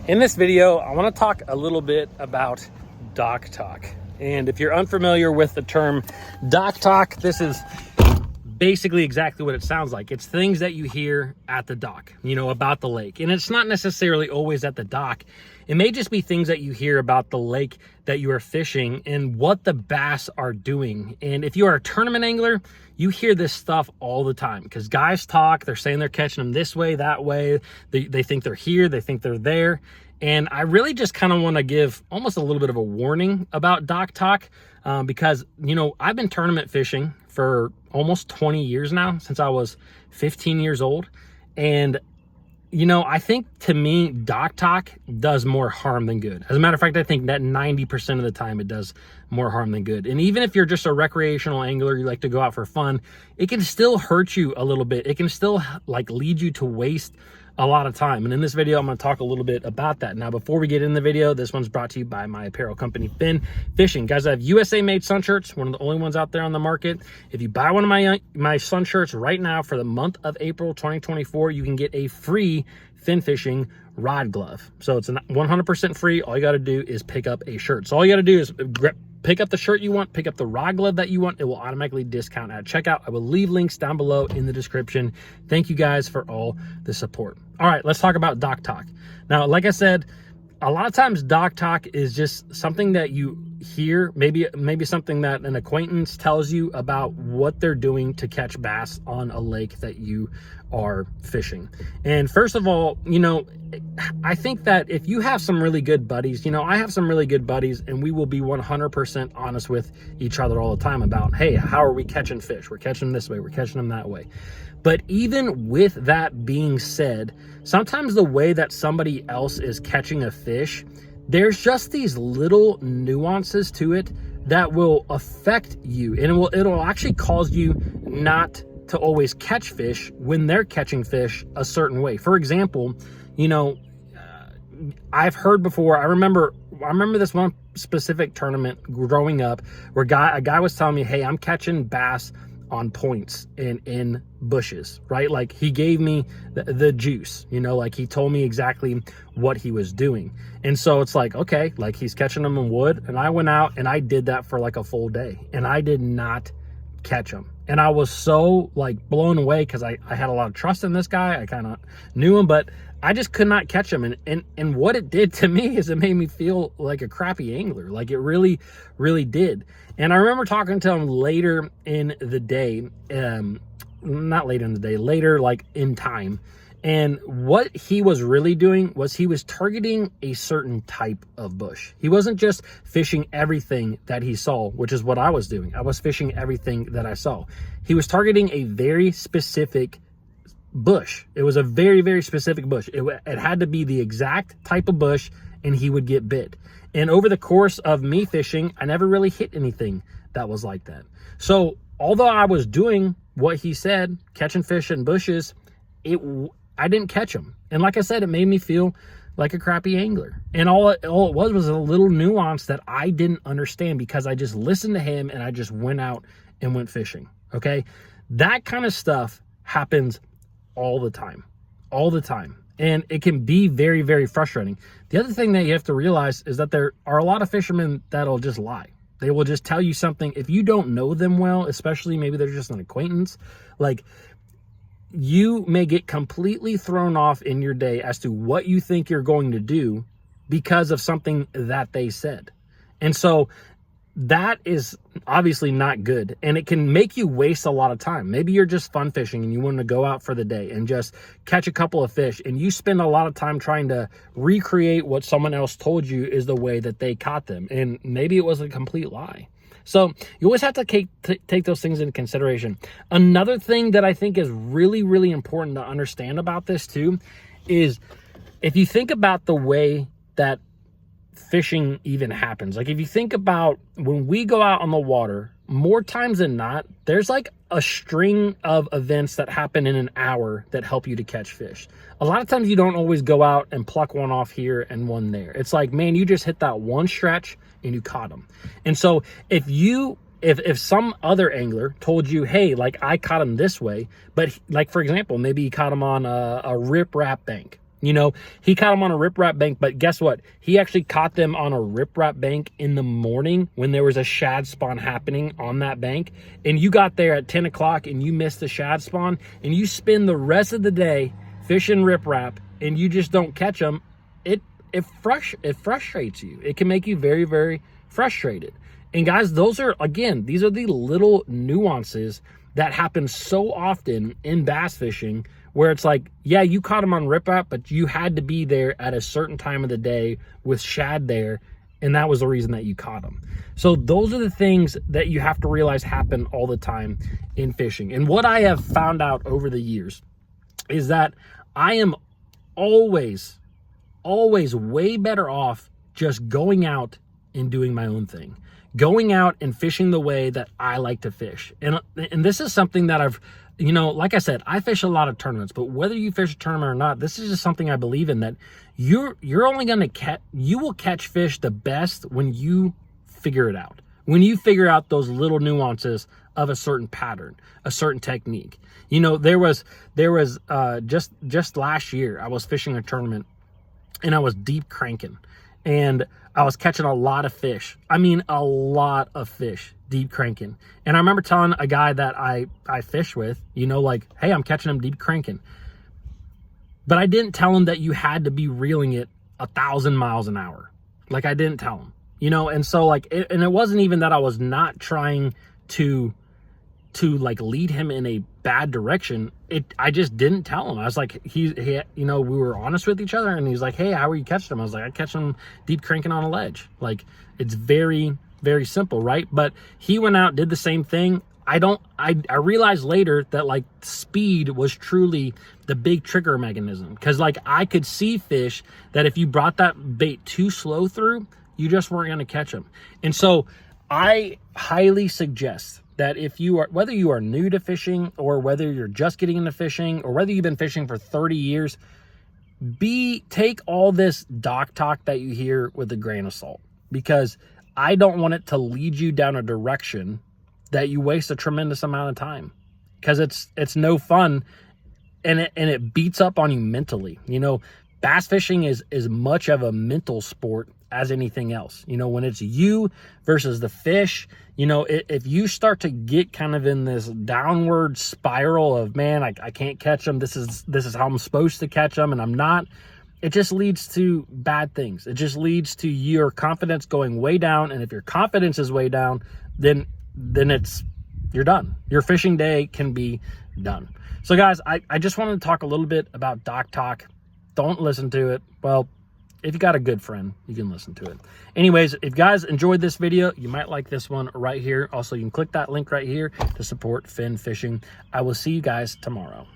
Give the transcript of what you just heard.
In this video, I want to talk a little bit about dock talk. And if you're unfamiliar with the term dock talk, this is basically exactly what it sounds like. It's things that you hear at the dock, you know, about the lake. And it's not necessarily always at the dock. It may just be things that you hear about the lake that you are fishing and what the bass are doing. And if you are a tournament angler, you hear this stuff all the time because guys talk, they're saying they're catching them this way, that way. They think they're here, they think they're there. And I really just kind of want to give almost a little bit of a warning about dock talk because, you know, I've been tournament fishing for almost 20 years now, since I was 15 years old. And, you know, I think to me, dock talk does more harm than good. As a matter of fact, I think that 90% of the time it does more harm than good. And even if you're just a recreational angler, you like to go out for fun, it can still hurt you a little bit. It can still like lead you to waste a lot of time. And in this video, I'm going to talk a little bit about that. Now, before we get in the video, this one's brought to you by my apparel company, Fin Fishing. Guys, I have USA made sun shirts, one of the only ones out there on the market. If you buy one of my sun shirts right now for the month of April 2024, you can get a free Fin Fishing rod glove. So it's 100% free. All you got to do is pick up a shirt. So all you got to do is pick up the shirt you want, pick up the rod glove that you want. It will automatically discount at checkout. I will leave links down below in the description. Thank you guys for all the support. All right, let's talk about dock talk. Now, like I said, a lot of times dock talk is just something that you hear, maybe something that an acquaintance tells you about what they're doing to catch bass on a lake that you are fishing. And first of all, you know, I think that if you have some really good buddies, you know, I have some really good buddies, and we will be 100% honest with each other all the time about, hey, how are we catching fish? We're catching them this way, we're catching them that way. But even with that being said, sometimes the way that somebody else is catching a fish, there's just these little nuances to it that will affect you, and it'll actually cause you not to always catch fish when they're catching fish a certain way. For example, you know, I've heard before, I remember this one specific tournament growing up where a guy was telling me, hey, I'm catching bass on points and in bushes, right? Like he gave me the juice, you know, like he told me exactly what he was doing. And so it's like, okay, like he's catching them in wood. And I went out and I did that for like a full day and I did not catch them. And I was so like blown away because I had a lot of trust in this guy. I kind of knew him, but I just could not catch him. And what it did to me is it made me feel like a crappy angler. Like it really, really did. And I remember talking to him later in the day, not later in the day, later like in time. And what he was really doing was he was targeting a certain type of bush. He wasn't just fishing everything that he saw, which is what I was doing. I was fishing everything that I saw. He was targeting a very specific bush. It was a very, very specific bush. It had to be the exact type of bush and he would get bit. And over the course of me fishing, I never really hit anything that was like that. So although I was doing what he said, catching fish in bushes, I didn't catch them. And like I said, it made me feel like a crappy angler. And all it was a little nuance that I didn't understand because I just listened to him and I just went out and went fishing. Okay. That kind of stuff happens all the time. And it can be very, very frustrating. The other thing that you have to realize is that there are a lot of fishermen that'll just lie. They will just tell you something. If you don't know them well, especially maybe they're just an acquaintance, like you may get completely thrown off in your day as to what you think you're going to do because of something that they said. And so that is obviously not good, and it can make you waste a lot of time. Maybe you're just fun fishing and you want to go out for the day and just catch a couple of fish, and you spend a lot of time trying to recreate what someone else told you is the way that they caught them, and maybe it was a complete lie. So you always have to take those things into consideration. Another thing that I think is really, really important to understand about this too is if you think about the way that fishing even happens. Like if you think about when we go out on the water, more times than not, there's like a string of events that happen in an hour that help you to catch fish. A lot of times you don't always go out and pluck one off here and one there. It's like, man, you just hit that one stretch and you caught them. And so if some other angler told you, hey, like I caught him this way, but like, for example, maybe he caught him on a rip-rap bank. You know, he caught them on a riprap bank, but guess what? He actually caught them on a riprap bank in the morning when there was a shad spawn happening on that bank. And you got there at 10 o'clock and you missed the shad spawn, and you spend the rest of the day fishing riprap and you just don't catch them. It frustrates you. It can make you very, very frustrated. And guys, these are the little nuances that happen so often in bass fishing, where it's like, yeah, you caught them on riprap, but you had to be there at a certain time of the day with shad there, and that was the reason that you caught them. So those are the things that you have to realize happen all the time in fishing. And what I have found out over the years is that I am always way better off just going out and doing my own thing, going out and fishing the way that I like to fish. And this is something that I've, you know, like I said, I fish a lot of tournaments, but whether you fish a tournament or not, this is just something I believe in, that you're only going to you will catch fish the best when you figure it out. When you figure out those little nuances of a certain pattern, a certain technique. You know, there was just last year, I was fishing a tournament and I was deep cranking, and I was catching a lot of fish. I mean, a lot of fish, deep cranking. And I remember telling a guy that I fish with, you know, like, hey, I'm catching them deep cranking. But I didn't tell him that you had to be reeling it 1,000 miles an hour. Like, I didn't tell him, you know. And so like, and it wasn't even that I was not trying to like lead him in a bad direction. I just didn't tell him. I was like, he you know, we were honest with each other, and he's like, hey, how are you catching them? I was like, I catch them deep cranking on a ledge. Like, it's very, very simple, right? But he went out, did the same thing. I realized later that like speed was truly the big trigger mechanism, because like I could see fish that if you brought that bait too slow through, you just weren't going to catch them. And so I highly suggest that if you are, whether you are new to fishing or whether you're just getting into fishing or whether you've been fishing for 30 years, take all this dock talk that you hear with a grain of salt, because I don't want it to lead you down a direction that you waste a tremendous amount of time, because it's no fun, and it beats up on you mentally. You know, bass fishing is as much of a mental sport as anything else. You know, when it's you versus the fish, you know, if you start to get kind of in this downward spiral of, man, I can't catch them, this is how I'm supposed to catch them and I'm not, it just leads to bad things. It just leads to your confidence going way down. And if your confidence is way down, then you're done. Your fishing day can be done. So guys, I just wanted to talk a little bit about dock talk. Don't listen to it. Well, if you got a good friend, you can listen to it. Anyways, if you guys enjoyed this video, you might like this one right here. Also, you can click that link right here to support Finn Fishing. I will see you guys tomorrow.